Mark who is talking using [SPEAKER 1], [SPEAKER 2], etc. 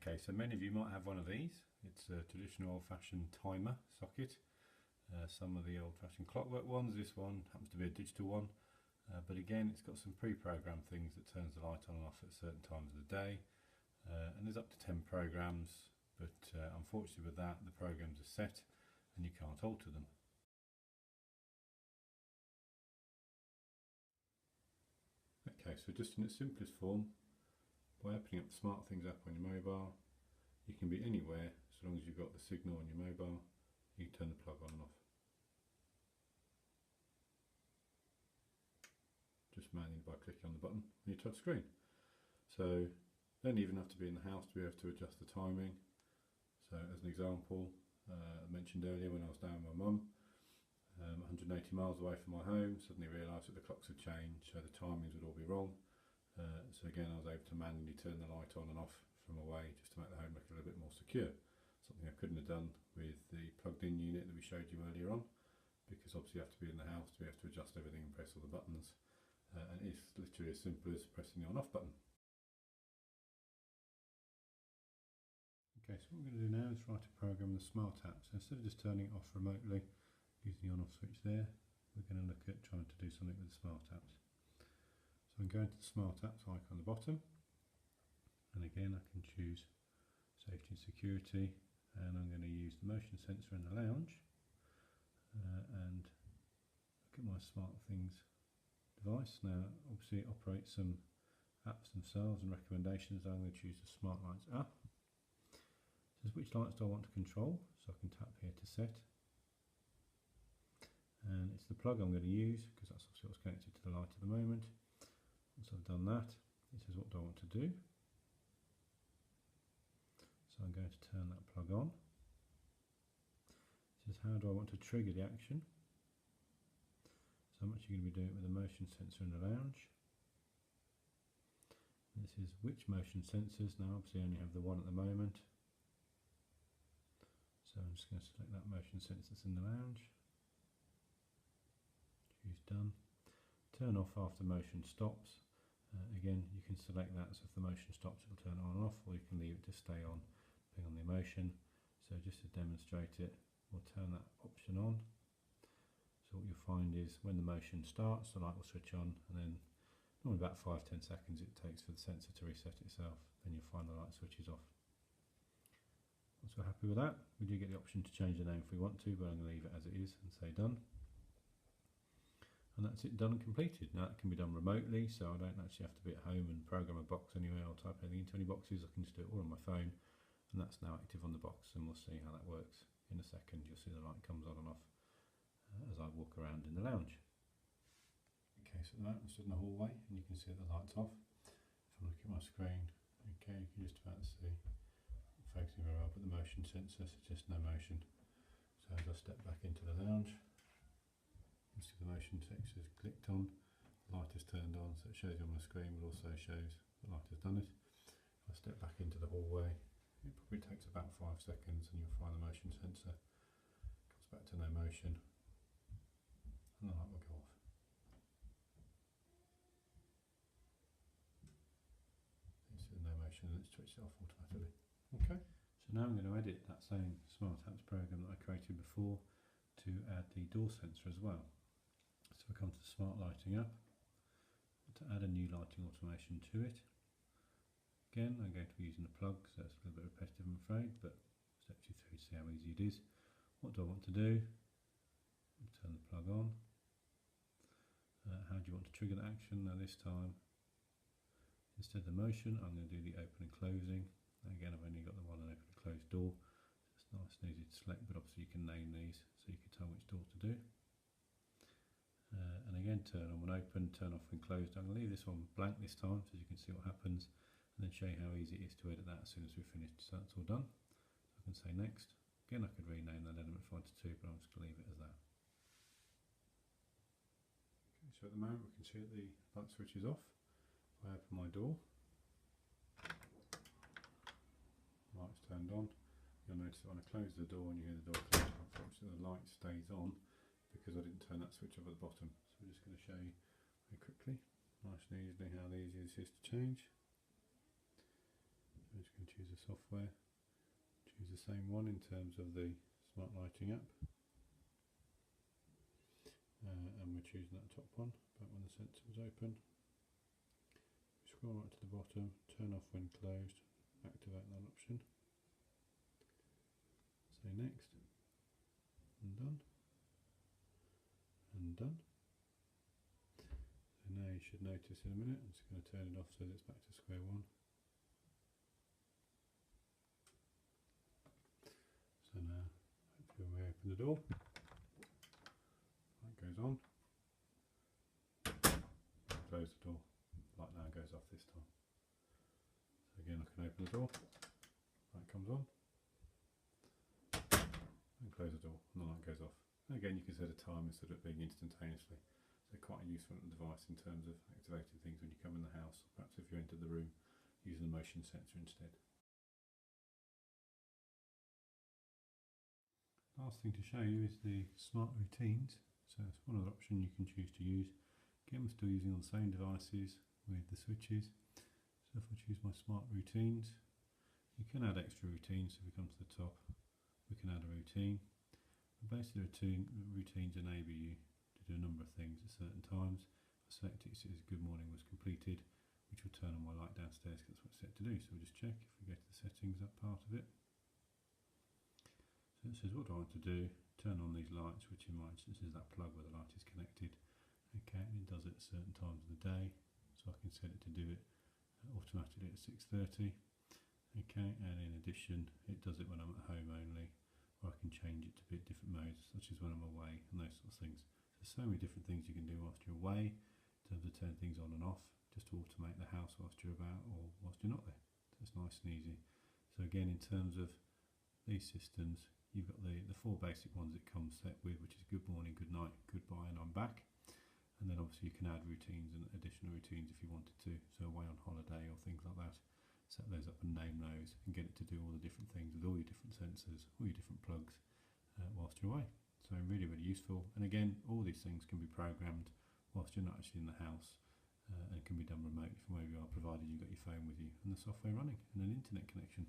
[SPEAKER 1] Okay, so many of you might have one of these. It's a traditional old-fashioned timer socket. Some of the old-fashioned clockwork ones, this one happens to be a digital one, but again it's got some pre-programmed things that turns the light on and off at certain times of the day, and there's up to 10 programs, but unfortunately with that the programs are set and you can't alter them. Okay, so just in its simplest form, by opening up the SmartThings app on your mobile, you can be anywhere as long as you've got the signal on your mobile. You can turn the plug on and off. Just manually by clicking on the button on your touch screen. So you don't even have to be in the house to be able to adjust the timing. So as an example, I mentioned earlier when I was down with my mum, 180 miles away from my home, suddenly realised that the clocks had changed, so the timings would all be wrong. So again, I was able to manually turn the light on and off from away just to make the home look a little bit more secure. Something I couldn't have done with the plugged-in unit that we showed you earlier on, because obviously you have to be in the house to be able to adjust everything and press all the buttons. And it's literally as simple as pressing the on-off button. Okay, so what we're going to do now is write a program in the Smart app. So instead of just turning it off remotely using the on-off switch there, we're going to look at trying to do something with the Smart apps. So I'm going to the Smart apps icon on the bottom, and again I can choose safety and security, and I'm going to use the motion sensor in the lounge and look at my SmartThings device. Now obviously it operates some apps themselves and recommendations. I'm going to choose the Smart Lights app. It says which lights do I want to control, so I can tap here to set, and it's the plug I'm going to use because that's obviously what's connected to the light at the moment. Once I've done that, it says what do I want to do, so I'm going to turn that plug on. It says how do I want to trigger the action. So I'm actually going to be doing it with a motion sensor in the lounge. And this is which motion sensors. Now obviously I only have the one at the moment, so I'm just going to select that motion sensor that's in the lounge. Choose done. Turn off after motion stops. Again you can select that, so if the motion stops it will turn on and off, or you can leave it to stay on depending on the emotion. So just to demonstrate it, we'll turn that option on. So what you'll find is when the motion starts, the light will switch on, and then normally about 5-10 seconds it takes for the sensor to reset itself. Then you'll find the light switches off. Once we're happy with that, we do get the option to change the name if we want to, but I'm going to leave it as it is and say done. And that's it, done and completed. Now that can be done remotely, so I don't actually have to be at home and program a box anywhere or type anything into any boxes. I can just do it all on my phone, and that's now active on the box, and we'll see how that works in a second. You'll see the light comes on and off as I walk around in the lounge. Okay, so at the moment I'm stood in the hallway and you can see that the light's off. If I look at my screen, okay, you can just about see, I'm focusing very well, but the motion sensor suggests no motion. So as I step back into the lounge, you can see the motion sensor is clicked on, the light is turned on, so it shows you on the screen, but also shows the light has done it. If I step back into the hallway, it probably takes about 5 seconds and you'll find the motion sensor comes back to no motion, and the light will go off. You see the no motion and it's switched off automatically. Okay. So now I'm going to edit that same Smart Apps program that I created before to add the door sensor as well. So I come to the Smart Lighting app to add a new lighting automation to it. Again, I'm going to be using a plug, so it's a little bit repetitive I'm afraid, but I'll step you through to see how easy it is. What do I want to do? I'll turn the plug on. How do you want to trigger the action? Now this time, instead of the motion, I'm going to do the open and closing. Again, I've only got the one open and closed door. It's nice and easy to select, but obviously you can name these so you can tell which door to do. And again, turn on when open, turn off when closed. I'm going to leave this one blank this time so you can see what happens, and then show you how easy it is to edit that as soon as we've finished. So that's all done. So I can say next. Again, I could rename that element if I wanted to, but I'm just going to leave it as that. Okay, so at the moment we can see that the light switch is off. If I open my door, light's turned on. You'll notice that when I close the door and you hear the door close, unfortunately the light stays on because I didn't turn that switch off at the bottom. So we're just going to show you very quickly, nice and easily, how easy this is to change. So just going to choose the software, choose the same one in terms of the smart lighting app, and we're choosing that top one, back when the sensor was open. Scroll right to the bottom, turn off when closed, activate that option, say next, and done, and done. So now you should notice in a minute, I'm just going to turn it off so that it's back to square one. So now, hopefully when we open the door, light goes on, close the door, light now goes off this time. So again I can open the door, light comes on, and close the door, and the light goes off. And again you can set a time instead of it being instantaneously. So quite a useful device in terms of activating things when you come in the house, perhaps if you enter the room using the motion sensor instead. Last thing to show you is the smart routines. So it's one other option you can choose to use. Again, we're still using all the same devices with the switches. So if I choose my smart routines, you can add extra routines. So if we come to the top, we can add a routine. But basically, routines enable you to do a number of things at certain times. I select it, it says good morning was completed, which will turn on my light downstairs because that's what it's set to do. So we'll just check if we go to the settings, that part of it. So it says what do I want to do, turn on these lights, which in my instance is that plug where the light is connected. Okay, and it does it at certain times of the day, so I can set it to do it automatically at 6:30. Okay, and in addition it does it when I'm at home only, or I can change it to be at different modes, such as when I'm away and those sorts of things. So many different things you can do whilst you're away, in terms of turning things on and off, just to automate the house whilst you're about or whilst you're not there. So it's nice and easy. So again, in terms of these systems, you've got the four basic ones it comes set with, which is good morning, good night, goodbye, and I'm back. And then obviously you can add routines and additional routines if you wanted to. So away on holiday or things like that, set those up and name those and get it to do all the different things with all your different sensors, all your different plugs whilst you're away. So really, really useful. And again, all these things can be programmed whilst you're not actually in the house and can be done remotely from wherever you are, provided you've got your phone with you and the software running and an internet connection.